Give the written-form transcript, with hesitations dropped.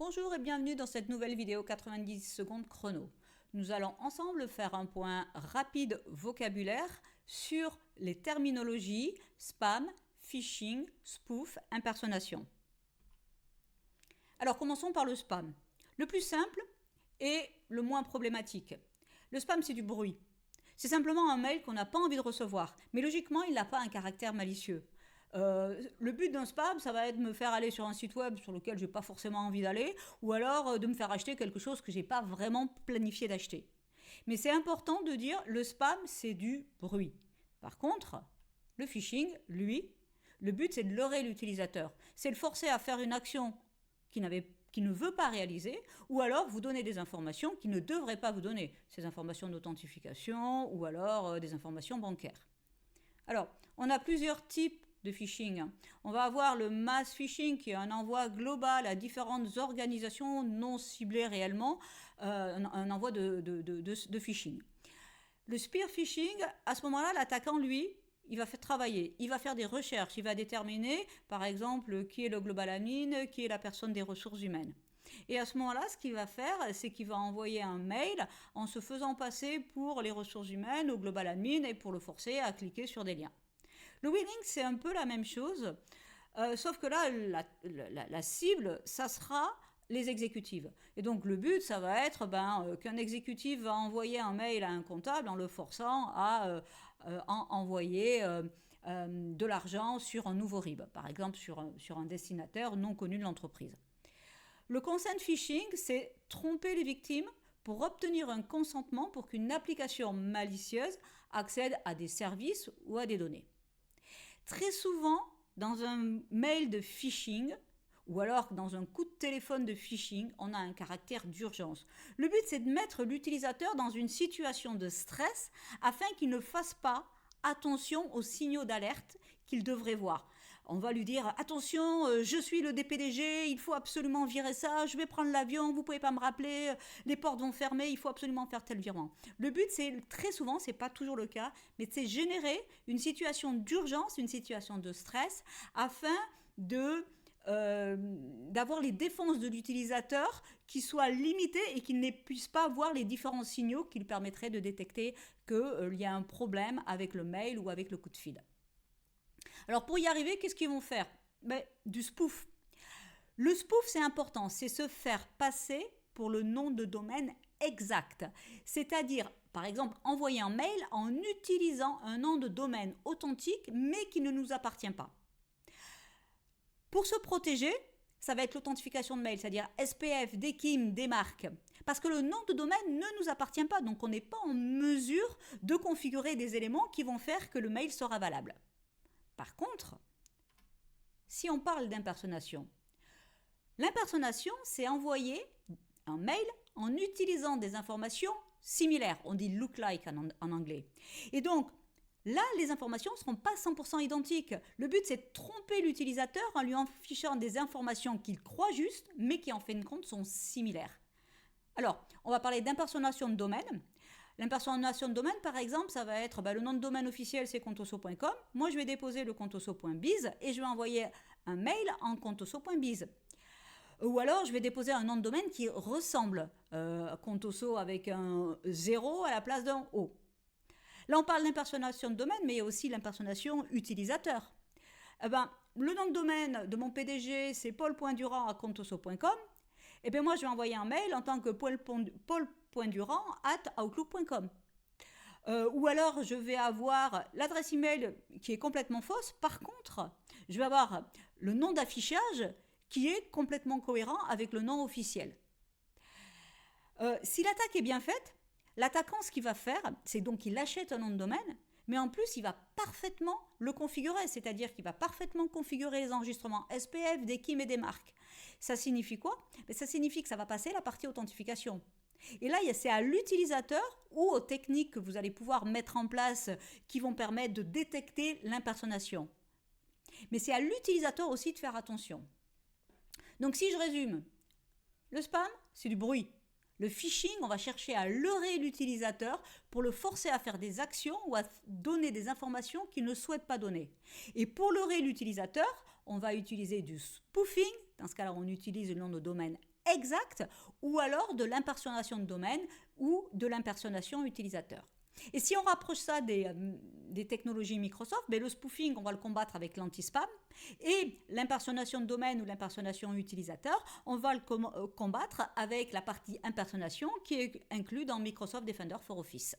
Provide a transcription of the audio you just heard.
Bonjour et bienvenue dans cette nouvelle vidéo 90 secondes chrono. Nous allons ensemble faire un point rapide vocabulaire sur les terminologies spam, phishing, spoof, impersonnation. Alors commençons par le spam. Le plus simple et le moins problématique. Le spam, c'est du bruit. C'est simplement un mail qu'on n'a pas envie de recevoir, mais logiquement, il n'a pas un caractère malicieux. Le but d'un spam, ça va être de me faire aller sur un site web sur lequel je n'ai pas forcément envie d'aller, ou alors de me faire acheter quelque chose que je n'ai pas vraiment planifié d'acheter. Mais c'est important de dire, le spam, c'est du bruit. Par contre, le phishing, lui, le but, c'est de leurrer l'utilisateur. C'est le forcer à faire une action qui ne veut pas réaliser, ou alors vous donner des informations qu'il ne devrait pas vous donner. Ces informations d'authentification, ou alors des informations bancaires. Alors, on a plusieurs types de phishing. On va avoir le mass phishing qui est un envoi global à différentes organisations non ciblées réellement, un envoi de phishing. Le spear phishing, à ce moment-là, l'attaquant, lui, il va faire travailler, il va faire des recherches, il va déterminer, par exemple, qui est le global admin, qui est la personne des ressources humaines. Et à ce moment-là, ce qu'il va faire, c'est qu'il va envoyer un mail en se faisant passer pour les ressources humaines au global admin et pour le forcer à cliquer sur des liens. Le winning, c'est un peu la même chose, sauf que là, la cible, ça sera les exécutives. Et donc, le but, ça va être qu'un exécutif va envoyer un mail à un comptable en le forçant à envoyer de l'argent sur un nouveau RIB, par exemple sur un destinataire non connu de l'entreprise. Le consent phishing, c'est tromper les victimes pour obtenir un consentement pour qu'une application malicieuse accède à des services ou à des données. Très souvent, dans un mail de phishing, ou alors dans un coup de téléphone de phishing, on a un caractère d'urgence. Le but, c'est de mettre l'utilisateur dans une situation de stress afin qu'il ne fasse pas attention aux signaux d'alerte qu'il devrait voir. On va lui dire « Attention, je suis le DPDG, il faut absolument virer ça, je vais prendre l'avion, vous ne pouvez pas me rappeler, les portes vont fermer, il faut absolument faire tel virement. » Le but, c'est très souvent, ce n'est pas toujours le cas, mais c'est générer une situation d'urgence, une situation de stress, afin d'avoir les défenses de l'utilisateur qui soient limitées et qu'il ne puisse pas voir les différents signaux qui lui permettraient de détecter qu'il y a un problème avec le mail ou avec le coup de fil. Alors pour y arriver, qu'est-ce qu'ils vont faire ? Du spoof. Le spoof, c'est important, c'est se faire passer pour le nom de domaine exact. C'est-à-dire, par exemple, envoyer un mail en utilisant un nom de domaine authentique mais qui ne nous appartient pas. Pour se protéger, ça va être l'authentification de mail, c'est-à-dire SPF, DKIM, DMARC. Parce que le nom de domaine ne nous appartient pas, donc on n'est pas en mesure de configurer des éléments qui vont faire que le mail sera valable. Par contre, si on parle d'impersonnation, l'impersonnation, c'est envoyer un mail en utilisant des informations similaires. On dit look like en anglais. Et donc, là, les informations ne seront pas 100% identiques. Le but, c'est de tromper l'utilisateur en lui affichant des informations qu'il croit justes, mais qui en fin de compte sont similaires. Alors, on va parler d'impersonnation de domaine. L'impersonnation de domaine, par exemple, ça va être le nom de domaine officiel, c'est contoso.com. Moi, je vais déposer le contoso.biz et je vais envoyer un mail en contoso.biz. Ou alors, je vais déposer un nom de domaine qui ressemble à contoso avec un 0 à la place d'un O. Là, on parle d'impersonnation de domaine, mais il y a aussi l'impersonnation utilisateur. Le nom de domaine de mon PDG, c'est paul.durand@contoso.com. Moi, je vais envoyer un mail en tant que paul.durand@outlook.com. Ou alors, je vais avoir l'adresse email qui est complètement fausse. Par contre, je vais avoir le nom d'affichage qui est complètement cohérent avec le nom officiel. Si l'attaque est bien faite, l'attaquant, ce qu'il va faire, c'est donc qu'il achète un nom de domaine, mais en plus, il va parfaitement le configurer, c'est-à-dire qu'il va parfaitement configurer les enregistrements SPF, DKIM et DMARC. Ça signifie quoi ? Ça signifie que ça va passer la partie authentification. Et là, c'est à l'utilisateur ou aux techniques que vous allez pouvoir mettre en place qui vont permettre de détecter l'impersonnation. Mais c'est à l'utilisateur aussi de faire attention. Donc si je résume, le spam, c'est du bruit. Le phishing, on va chercher à leurrer l'utilisateur pour le forcer à faire des actions ou à donner des informations qu'il ne souhaite pas donner. Et pour leurrer l'utilisateur, on va utiliser du spoofing. Dans ce cas-là, on utilise le nom de domaine exact, ou alors de l'impersonnation de domaine ou de l'impersonnation utilisateur. Et si on rapproche ça des technologies Microsoft, le spoofing, on va le combattre avec l'anti-spam, et l'impersonnation de domaine ou l'impersonnation utilisateur, on va le combattre avec la partie impersonnation qui est inclue dans Microsoft Defender for Office.